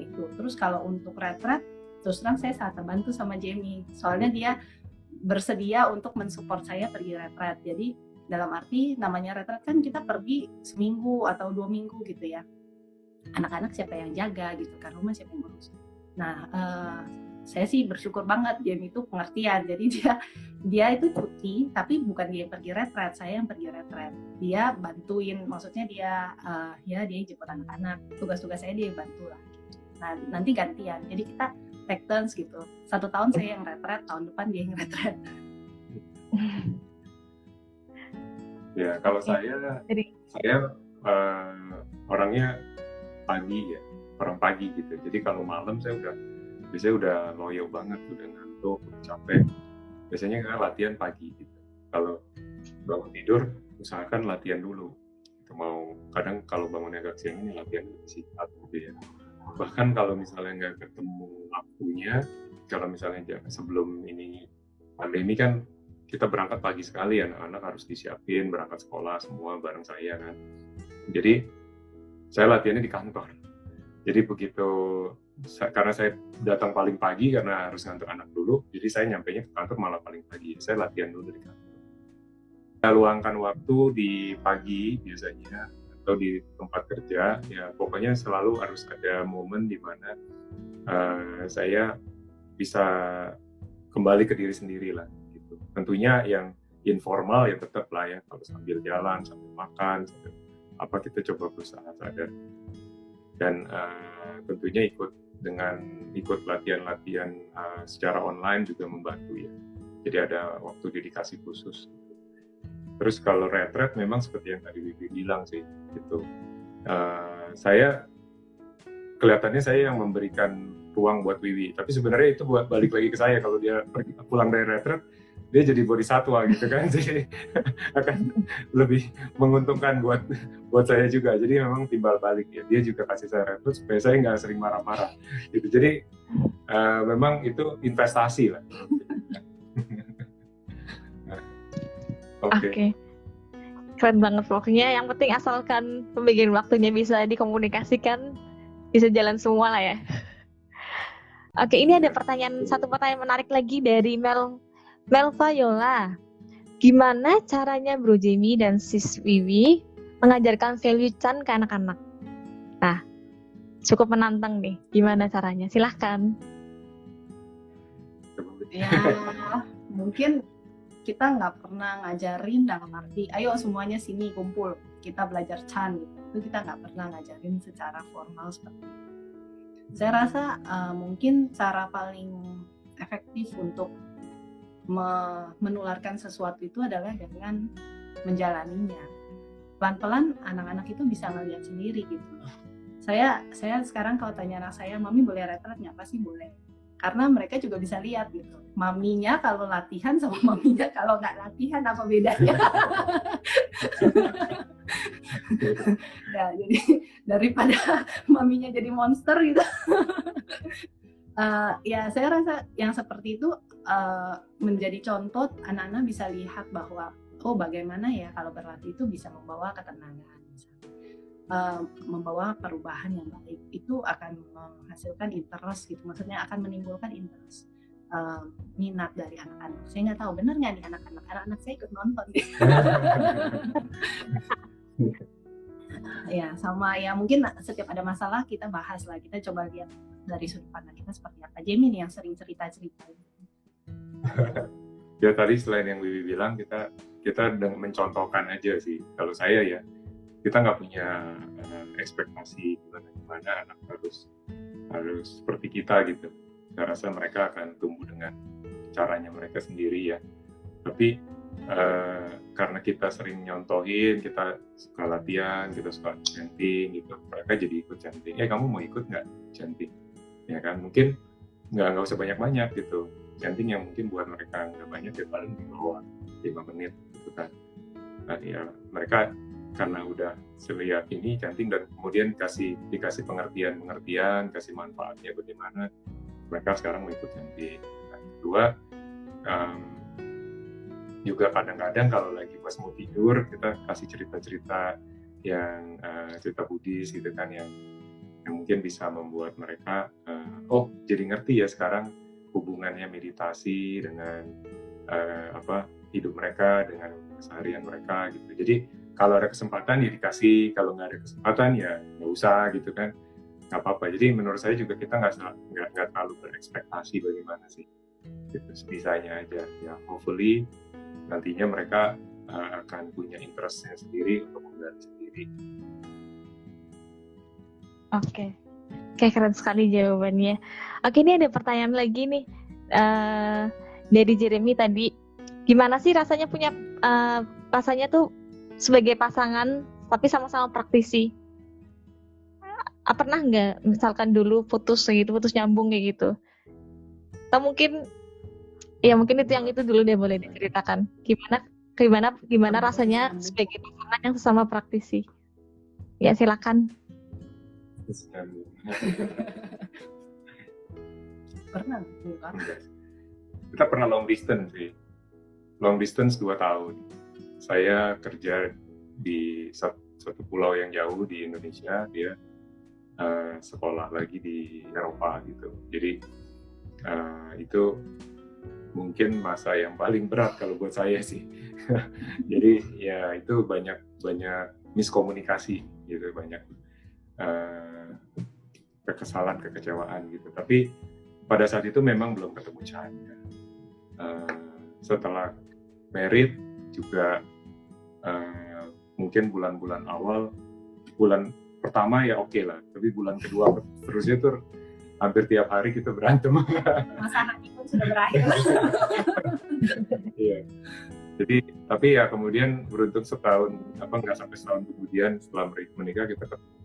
Itu. Terus kalau untuk retret, terus terang saya sangat terbantu sama Jamie, soalnya dia bersedia untuk mensupport saya pergi retret. Jadi dalam arti namanya retret kan kita pergi seminggu atau 2 minggu gitu ya. Anak-anak siapa yang jaga gitu kan, rumah siapa yang ngurus. Nah saya sih bersyukur banget Jamie itu pengertian. Jadi dia itu cuti, tapi bukan dia yang pergi retret, saya yang pergi retret. Dia bantuin, maksudnya dia jemput anak-anak, tugas-tugas saya dia bantu lah. Nah nanti gantian, jadi kita take turns gitu. 1 tahun saya yang retret, tahun depan dia yang retret. Ya kalau saya orangnya pagi ya, orang pagi gitu. Jadi kalau malam saya biasanya udah loyo banget, udah ngantuk, udah capek. Biasanya kan latihan pagi gitu. Kalau bangun tidur, usahakan latihan dulu. Itu mau kadang kalau bangunnya agak siang ini latihan lebih singkat gitu ya. Bahkan kalau misalnya nggak ketemu waktunya, kalau misalnya sebelum ini pandemi kan kita berangkat pagi sekali, anak-anak harus disiapin berangkat sekolah semua bareng saya kan. Jadi saya latihannya di kantor. Jadi begitu, karena saya datang paling pagi karena harus ngantar anak dulu, jadi saya nyampainya ke kantor malah paling pagi. Saya latihan dulu di kantor. Saya luangkan waktu di pagi biasanya atau di tempat kerja, ya pokoknya selalu harus ada momen di mana saya bisa kembali ke diri sendiri lah gitu. Tentunya yang informal ya tetap lah ya, kalau sambil jalan, sambil makan, sambil apa, kita coba berusaha sadar. Dan tentunya ikut latihan-latihan secara online juga membantu ya. Jadi ada waktu dedikasi khusus. Terus kalau retret memang seperti yang tadi Wiwi bilang sih, gitu. Kelihatannya saya yang memberikan ruang buat Wiwi, tapi sebenarnya itu buat balik lagi ke saya. Kalau dia pulang dari retret, dia jadi bodhisatwa gitu kan, jadi akan lebih menguntungkan buat saya juga. Jadi memang timbal balik ya, dia juga kasih saya retret supaya saya nggak sering marah-marah gitu. Jadi memang itu investasi lah. Oke. Keren banget pokoknya. Yang penting asalkan pembagian waktunya bisa dikomunikasikan, bisa jalan semua lah ya. Oke, ini ada satu pertanyaan menarik lagi dari Melva Yola. Gimana caranya Bro Jamie dan Sis Wiwi mengajarkan value Chan ke anak-anak? Nah, cukup menantang nih. Gimana caranya? Silahkan. Ya, mungkin kita nggak pernah ngajarin dalam arti ayo semuanya sini kumpul kita belajar Chan gitu. Itu kita nggak pernah ngajarin secara formal seperti itu. Saya rasa mungkin cara paling efektif untuk menularkan sesuatu itu adalah dengan menjalaninya. Pelan-pelan anak-anak itu bisa ngeliat sendiri gitu. Saya sekarang kalau tanya anak saya, Mami boleh retret nggak? Pasti boleh. Karena mereka juga bisa lihat gitu. Maminya kalau latihan sama maminya kalau nggak latihan apa bedanya? Ya, jadi daripada maminya jadi monster gitu. Ya saya rasa yang seperti itu menjadi contoh anak-anak bisa lihat bahwa bagaimana ya kalau berlatih itu bisa membawa ketenangan, membawa perubahan yang baik, itu akan menghasilkan interest gitu, maksudnya akan menimbulkan interest, minat dari anak-anak. Saya nggak tahu benar nggak nih anak-anak saya ikut nonton ya, sama ya mungkin setiap ada masalah kita bahas lah, kita coba lihat dari sudut pandang kita seperti apa. Jamie nih yang sering cerita-cerita. Ya tadi selain yang Wiwi bilang, kita mencontohkan aja sih. Kalau saya ya, kita nggak punya ekspektasi gimana anak harus seperti kita gitu. Saya rasa mereka akan tumbuh dengan caranya mereka sendiri ya. Tapi karena kita sering nyontohin, kita suka latihan, kita suka chanting gitu, mereka jadi ikut chanting. Kamu mau ikut nggak chanting? Ya kan, mungkin nggak usah banyak-banyak gitu. Chanting yang mungkin buat mereka nggak banyak, ya paling di bawah 5 menit gitu kan. Nah ya mereka karena udah selihat ini chanting dan kemudian dikasih pengertian, kasih manfaatnya bagaimana, mereka sekarang mau ikut chanting. Nah, kedua, juga kadang-kadang kalau lagi pas mau tidur kita kasih cerita-cerita yang cerita Buddhis gitu kan, yang mungkin bisa membuat mereka jadi ngerti ya sekarang hubungannya meditasi dengan hidup mereka, dengan keseharian mereka gitu. Jadi kalau ada kesempatan ya dikasih, kalau nggak ada kesempatan ya nggak usah gitu kan, nggak apa-apa. Jadi menurut saya juga kita nggak terlalu berekspektasi bagaimana sih, gitu, sebisanya aja ya. Hopefully nantinya mereka akan punya interestnya sendiri untuk menggali sendiri. Oke, keren sekali jawabannya. Oke, ini ada pertanyaan lagi nih dari Jeremy tadi. Gimana sih rasanya punya rasanya tuh sebagai pasangan tapi sama-sama praktisi? Pernah nggak misalkan dulu putus nyambung kayak gitu? Atau mungkin itu yang itu dulu deh, boleh diceritakan. Gimana rasanya sebagai pasangan yang sesama praktisi? Ya silakan. Pernah? Kita pernah long distance sih. Long distance 2 tahun. Saya kerja di suatu pulau yang jauh di Indonesia, dia sekolah lagi di Eropa gitu. Jadi itu mungkin masa yang paling berat kalau buat saya sih. Jadi ya itu banyak miskomunikasi gitu, banyak kekesalan, kekecewaan gitu. Tapi pada saat itu memang belum ketemu Chan. Setelah married juga mungkin bulan-bulan awal, bulan pertama ya oke lah, tapi bulan kedua terusnya tuh hampir tiap hari kita berantem. Masa honeymoon sudah berakhir. Iya. Jadi tapi ya kemudian beruntung nggak sampai setahun kemudian setelah menikah kita ketemu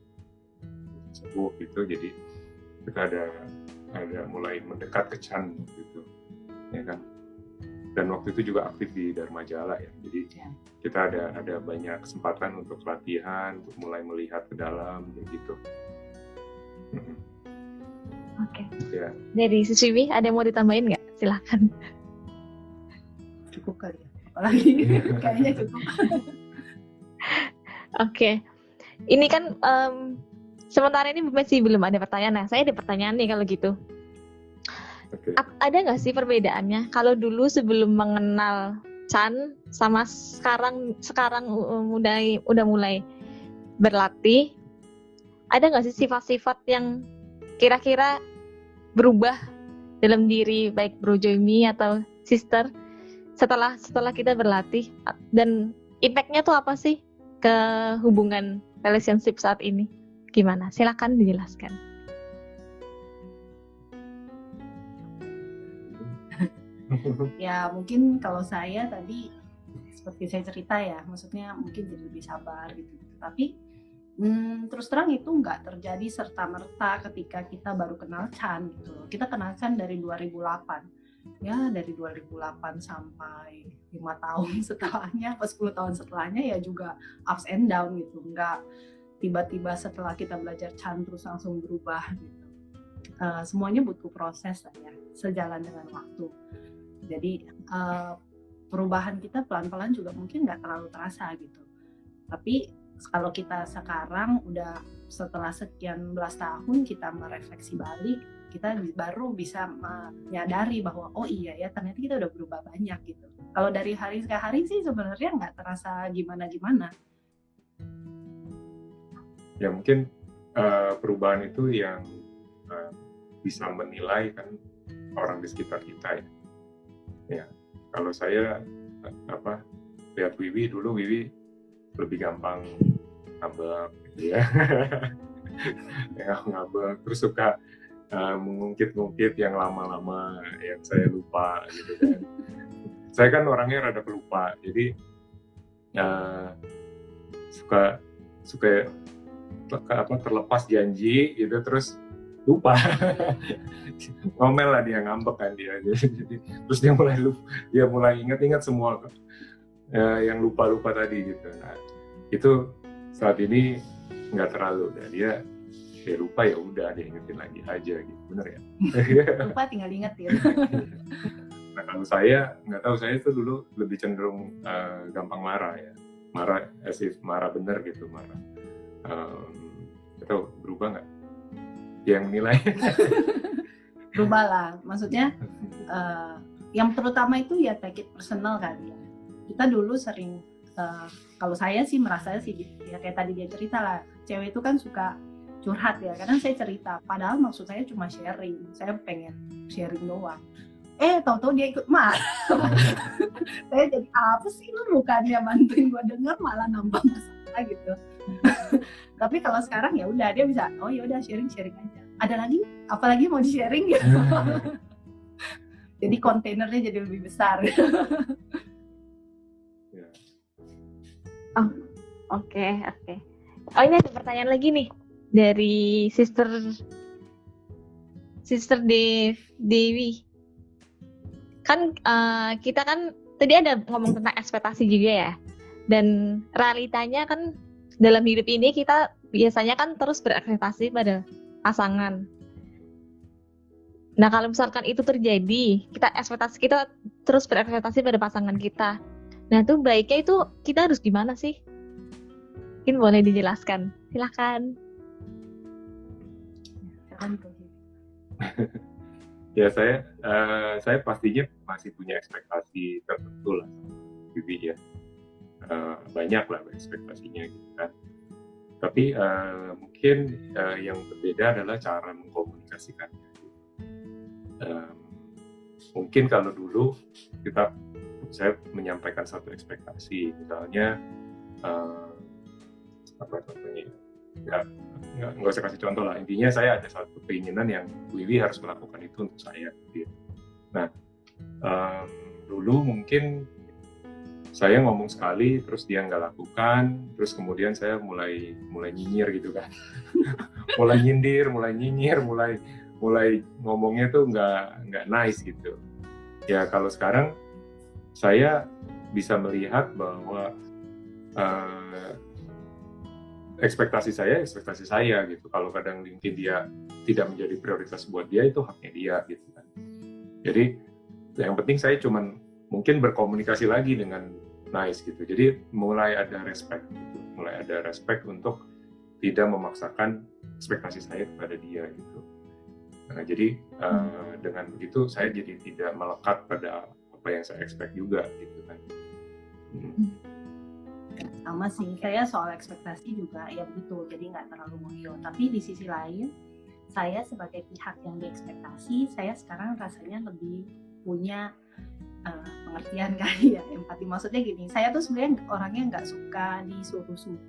sembuh gitu. Jadi kita ada mulai mendekat ke Chan gitu, ya kan. Dan waktu itu juga aktif di Dharma Jala ya. Jadi kita ada banyak kesempatan untuk latihan, untuk mulai melihat ke dalam gitu. Oke. Ya. Dari Susiwi ada yang mau ditambahin nggak? Silahkan. Cukup kali ya. Apalagi kayaknya cukup. Oke. Ini kan sementara ini masih belum ada pertanyaan. Nah, saya ada pertanyaan nih kalau gitu. Okay. Ada nggak sih perbedaannya kalau dulu sebelum mengenal Chan sama sekarang udah mulai berlatih, ada nggak sih sifat-sifat yang kira-kira berubah dalam diri baik Bro Joimi atau Sister setelah kita berlatih, dan impact-nya tuh apa sih ke hubungan relationship saat ini? Gimana? Silakan dijelaskan. Ya mungkin kalau saya tadi seperti saya cerita ya, maksudnya mungkin jadi lebih sabar gitu. Tapi terus terang itu nggak terjadi serta-merta ketika kita baru kenal Chan gitu. Kita kenal Chan dari 2008. Ya dari 2008 sampai 5 tahun setelahnya, pas 10 tahun setelahnya ya juga ups and down gitu. Nggak tiba-tiba setelah kita belajar Chan terus langsung berubah gitu. Semuanya butuh proses ya, sejalan dengan waktu. Jadi perubahan kita pelan-pelan juga mungkin nggak terlalu terasa gitu. Tapi kalau kita sekarang udah setelah sekian belas tahun kita merefleksi balik, kita baru bisa menyadari bahwa oh iya ya ternyata kita udah berubah banyak gitu. Kalau dari hari ke hari sih sebenarnya nggak terasa gimana-gimana. Ya mungkin perubahan itu yang bisa menilai kan orang di sekitar kita ya. Ya, kalau saya lihat Wiwi dulu, Wiwi lebih gampang ngambek gitu ya. Ngambek, terus suka mengungkit-ungkit yang lama-lama yang saya lupa gitu kan. Saya kan orangnya rada pelupa, jadi suka terlepas janji gitu terus lupa. Ngomel lah dia, ngambek kan dia. Jadi terus dia mulai ingat-ingat semua yang lupa-lupa tadi gitu. Nah, itu saat ini nggak terlalu. Nah, dia lupa ya udah dia ingetin lagi aja gitu. Bener ya? Lupa tinggal inget ya. Nah, kalau saya nggak tahu, saya itu dulu lebih cenderung gampang marah ya. Marah bener gitu, marah. Atau berubah nggak? Yang nilai berubah lah, maksudnya yang terutama itu ya take it personal kali ya. Kita dulu sering kalau saya sih merasa sih ya kayak tadi dia cerita lah, cewek itu kan suka curhat ya, kadang saya cerita padahal maksud saya cuma sharing, saya pengen sharing doang, tahu-tahu dia ikut marah. Saya jadi apa sih, lu bukannya bantuin gua denger malah nambah masalah gitu. Tapi kalau sekarang ya udah dia bisa, oh ya udah sharing aja. Ada lagi, apalagi mau di sharing gitu. Jadi kontainernya jadi lebih besar. Oke. Oh ini ada pertanyaan lagi nih dari Sister Dewi. Kan kita kan tadi ada ngomong tentang ekspektasi juga ya. Dan realitanya kan dalam hidup ini kita biasanya kan terus berekspektasi pada pasangan. Nah kalau misalkan itu terjadi, kita terus berekspektasi pada pasangan kita. Nah itu baiknya itu kita harus gimana sih? Mungkin boleh dijelaskan. Silakan. Ya saya pastinya masih punya ekspektasi tertentu lah sama Vivi ya. Banyak lah ekspektasinya gitu kan. Tapi mungkin yang berbeda adalah cara mengkomunikasikannya. Mungkin kalau dulu saya menyampaikan satu ekspektasi, misalnya apa contohnya? Nggak usah kasih contoh lah. Intinya saya ada satu keinginan yang Wiwi harus melakukan itu untuk saya. Gitu. Nah, dulu mungkin saya ngomong sekali, terus dia nggak lakukan, terus kemudian saya mulai nyinyir gitu kan, mulai nyindir, mulai nyinyir, mulai ngomongnya tuh nggak nice gitu. Ya kalau sekarang saya bisa melihat bahwa ekspektasi saya gitu. Kalau kadang mungkin dia tidak menjadi prioritas buat dia, itu haknya dia gitu kan. Jadi yang penting saya cuman mungkin berkomunikasi lagi dengan nice gitu. Jadi mulai ada respect gitu. Mulai ada respect untuk tidak memaksakan ekspektasi saya kepada dia gitu. Nah, jadi dengan begitu saya jadi tidak melekat pada apa yang saya expect juga gitu kan. Sama sih, saya soal ekspektasi juga ya begitu, jadi nggak terlalu ngoyo. Tapi di sisi lain, saya sebagai pihak yang diekspektasi, saya sekarang rasanya lebih punya pengertian kali ya, empati. Maksudnya gini, saya tuh sebenarnya orangnya nggak suka disuruh-suruh.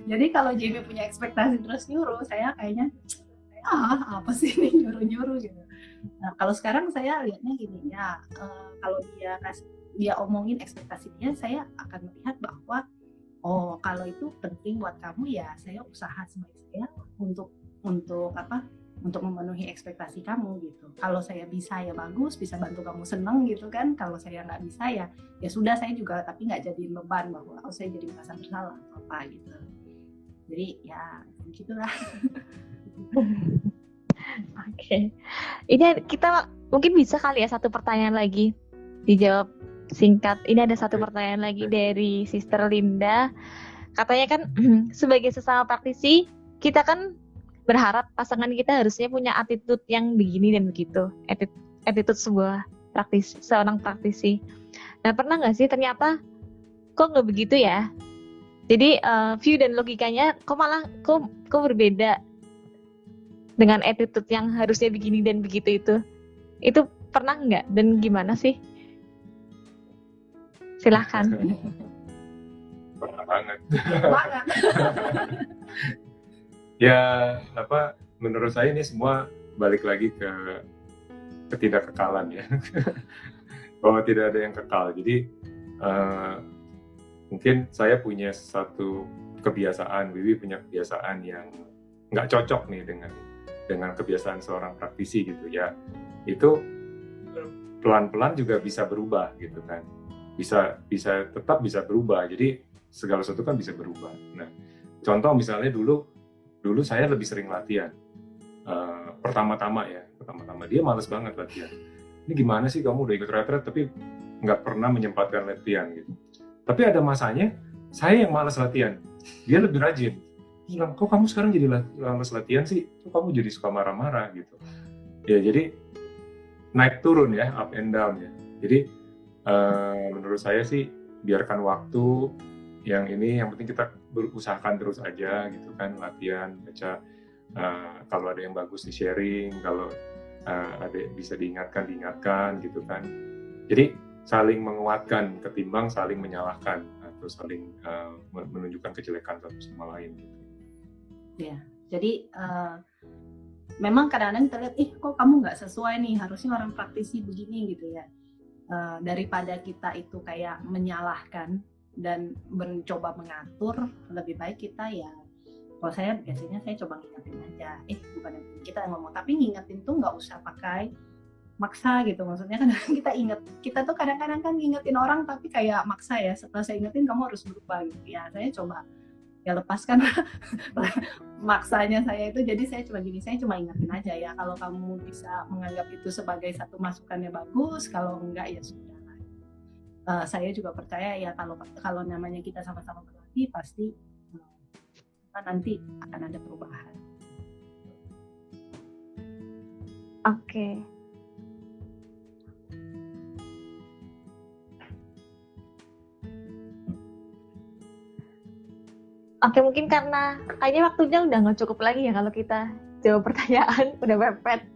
Jadi kalau Jamie punya ekspektasi terus nyuruh, saya kayaknya apa sih ini nyuruh-nyuruh gitu. Nah, kalau sekarang saya lihatnya gini ya, kalau dia omongin ekspektasi dia, saya akan melihat bahwa kalau itu penting buat kamu ya, saya usaha sebaik saya untuk memenuhi ekspektasi kamu gitu. Kalau saya bisa ya bagus, bisa bantu kamu seneng gitu kan. Kalau saya nggak bisa ya sudah, saya juga tapi nggak jadiin beban bahwa saya jadi merasa bersalah atau apa gitu. Jadi ya begitulah. Oke. Ini kita mungkin bisa kali ya satu pertanyaan lagi dijawab singkat. Ini ada satu pertanyaan lagi dari Sister Linda. Katanya kan sebagai sesama praktisi, kita kan berharap pasangan kita harusnya punya attitude yang begini dan begitu. Attitude seorang praktisi. Nah, pernah nggak sih ternyata kok nggak begitu ya? Jadi view dan logikanya kok berbeda dengan attitude yang harusnya begini dan begitu itu. Itu pernah nggak dan gimana sih? Silahkan. Pernah banget. Ya, menurut saya ini semua balik lagi ke ketidakkekalan ya. Bahwa tidak ada yang kekal. Jadi mungkin saya punya satu kebiasaan, Wiwi punya kebiasaan yang nggak cocok nih dengan kebiasaan seorang praktisi gitu ya. Itu pelan-pelan juga bisa berubah gitu kan. Tetap bisa berubah. Jadi segala sesuatu kan bisa berubah. Nah, contoh misalnya dulu saya lebih sering latihan. Pertama-tama dia malas banget latihan. Ini gimana sih kamu udah ikut retret tapi nggak pernah menyempatkan latihan gitu. Tapi ada masanya saya yang malas latihan, dia lebih rajin. Dia bilang, kok kamu sekarang jadi malas latihan sih? Kok kamu jadi suka marah-marah gitu? Ya jadi naik turun ya, up and down ya. Jadi menurut saya sih biarkan waktu. Yang penting kita berusahakan terus aja gitu kan, latihan, baca, kalau ada yang bagus di sharing, kalau ada bisa diingatkan gitu kan. Jadi saling menguatkan ketimbang saling menyalahkan atau saling menunjukkan kejelekan satu sama lain gitu. Ya, jadi memang kadang-kadang kita lihat, kok kamu nggak sesuai nih, harusnya orang praktisi begini gitu ya. Daripada kita itu kayak menyalahkan dan mencoba mengatur, lebih baik kita ya, kalau saya biasanya saya coba ngingetin aja, bukan kita yang ngomong, tapi ngingetin tuh nggak usah pakai maksa gitu. Maksudnya kan kita tuh kadang-kadang kan ngingetin orang tapi kayak maksa ya, setelah saya ingetin kamu harus berubah gitu ya. Saya coba ya lepaskan maksanya saya itu. Jadi saya cuma ingetin aja ya, kalau kamu bisa menganggap itu sebagai satu masukannya bagus, kalau enggak ya sudah. Saya juga percaya ya kalau namanya kita sama-sama berlatih pasti nanti akan ada perubahan. Oke. Oke, mungkin karena kayaknya waktunya udah nggak cukup lagi ya kalau kita jawab pertanyaan, udah mepet.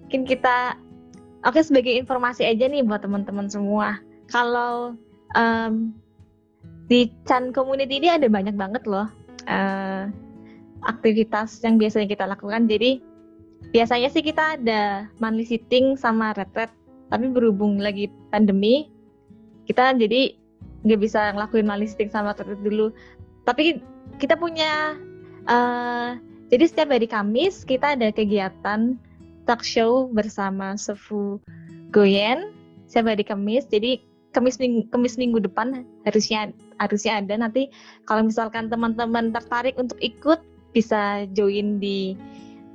Mungkin kita, oke, sebagai informasi aja nih buat teman-teman semua. Kalau di Chan Community ini ada banyak banget loh aktivitas yang biasanya kita lakukan. Jadi biasanya sih kita ada monthly sitting sama retreat, tapi berhubung lagi pandemi, kita jadi nggak bisa ngelakuin monthly sitting sama retreat dulu. Tapi kita punya, jadi setiap hari Kamis kita ada kegiatan talk show bersama Sefu Goyen setiap hari Kamis. Jadi Kamis minggu depan harusnya ada. Nanti kalau misalkan teman-teman tertarik untuk ikut, bisa join di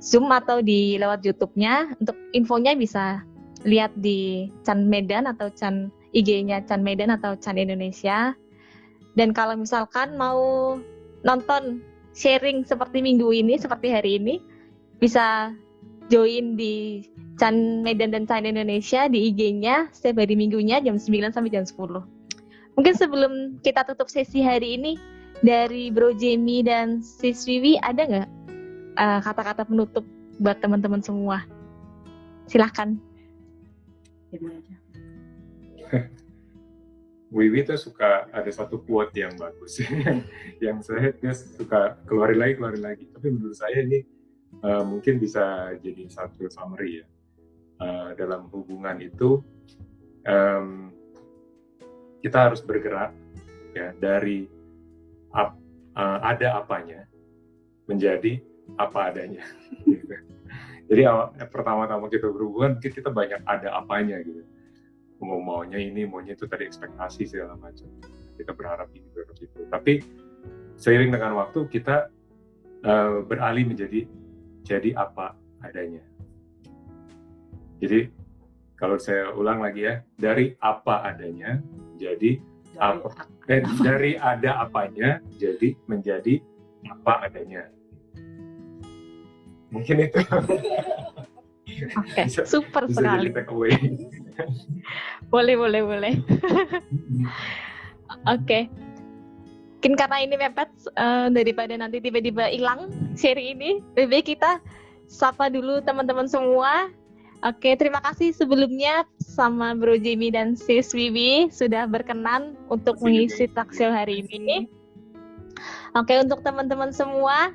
Zoom atau di lewat YouTube-nya. Untuk infonya bisa lihat di Chan Medan atau Chan IG-nya Chan Medan atau Chan Indonesia. Dan kalau misalkan mau nonton sharing seperti minggu ini, seperti hari ini, bisa join di Chan Medan dan Chan Indonesia di IG-nya setiap hari minggunya jam 9 sampai jam 10. Mungkin sebelum kita tutup sesi hari ini, dari Bro Jamie dan Sis Wiwi ada nggak kata-kata penutup buat teman-teman semua? Silahkan. Wiwi tuh suka ada satu quote yang bagus yang saya suka keluarin lagi. Tapi menurut saya ini mungkin bisa jadi satu summary ya. Dalam hubungan itu kita harus bergerak ya dari ada apanya menjadi apa adanya. Gitu. Jadi pertama-tama kita berhubungan mungkin kita banyak ada apanya gitu. Maunya ini, maunya itu, tadi ekspektasi segala macam. Kita berharap ini, berharap itu. Tapi seiring dengan waktu kita beralih menjadi apa adanya. Jadi kalau saya ulang lagi ya, dari apa adanya jadi dari ada apanya jadi menjadi apa adanya. Mungkin itu. Oke, super bisa sekali. jadi take away. Boleh. Oke. Mungkin karena ini mepet, daripada nanti tiba-tiba hilang seri ini, lebih baik kita sapa dulu teman-teman semua. Oke, terima kasih sebelumnya sama Bro Jamie dan Sis Wiwi sudah berkenan untuk mengisi talk show hari ini. Oke, untuk teman-teman semua,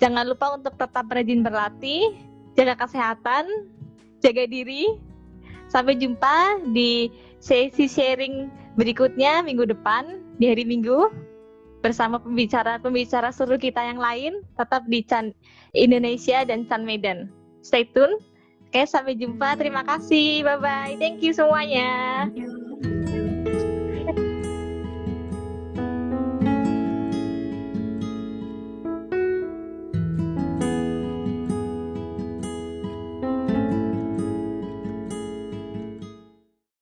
jangan lupa untuk tetap rajin berlatih, jaga kesehatan, jaga diri. Sampai jumpa di sesi sharing berikutnya minggu depan, di hari Minggu, bersama pembicara seru kita yang lain, tetap di Chan Indonesia dan Chan Medan. Stay tune. Oke, sampai jumpa. Terima kasih. Bye-bye. Thank you semuanya. Thank you.